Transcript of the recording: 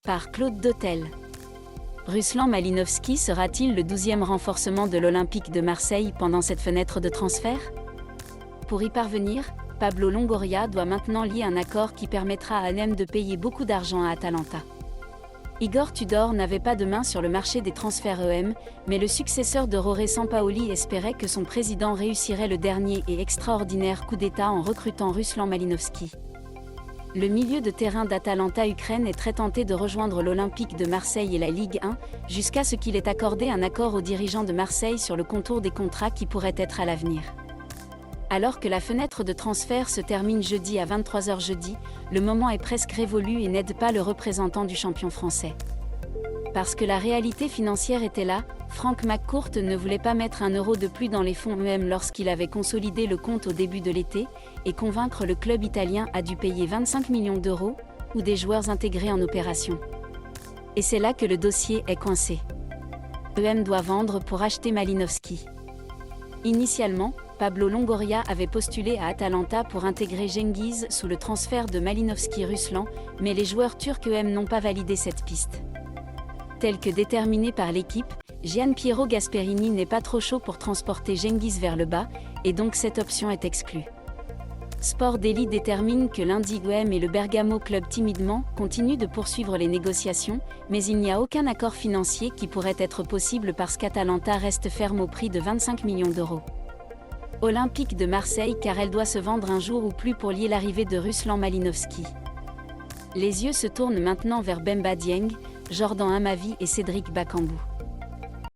par Claude Dautel. Ruslan Malinovski sera-t-il le 12e renforcement de l'Olympique de Marseille pendant cette fenêtre de transfert? Pour y parvenir, Pablo Longoria doit maintenant lier un accord qui permettra à l'EM de payer beaucoup d'argent à Atalanta. Igor Tudor n'avait pas de main sur le marché des transferts EM, mais le successeur de Jorge Sampaoli espérait que son président réussirait le dernier et extraordinaire coup d'État en recrutant Ruslan Malinovski. Le milieu de terrain d'Atalanta Ukraine est très tenté de rejoindre l'Olympique de Marseille et la Ligue 1, jusqu'à ce qu'il ait accordé un accord aux dirigeants de Marseille sur le contour des contrats qui pourraient être à l'avenir. Alors que la fenêtre de transfert se termine jeudi à 23h jeudi, le moment est presque révolu et n'aide pas le représentant du champion français. Parce que la réalité financière était là, Frank McCourt ne voulait pas mettre un euro de plus dans les fonds EM lorsqu'il avait consolidé le compte au début de l'été, et convaincre le club italien a dû payer 25 millions d'euros, ou des joueurs intégrés en opération. Et c'est là que le dossier est coincé. EM doit vendre pour acheter Malinovski. Initialement, Pablo Longoria avait postulé à Atalanta pour intégrer Cengiz sous le transfert de Malinovski-Ruslan, mais les joueurs turcs EM n'ont pas validé cette piste. Tel que déterminé par l'équipe, Gianpiero Gasperini n'est pas trop chaud pour transporter Cengiz vers le bas, et donc cette option est exclue. Sport Daily détermine que l'Indigo EM et le Bergamo Club timidement continuent de poursuivre les négociations, mais il n'y a aucun accord financier qui pourrait être possible parce qu'Atalanta reste ferme au prix de 25 millions d'euros. Olympique de Marseille car elle doit se vendre un jour ou plus pour lier l'arrivée de Ruslan Malinovski. Les yeux se tournent maintenant vers Bemba Dieng, Jordan Amavi et Cédric Bakambu.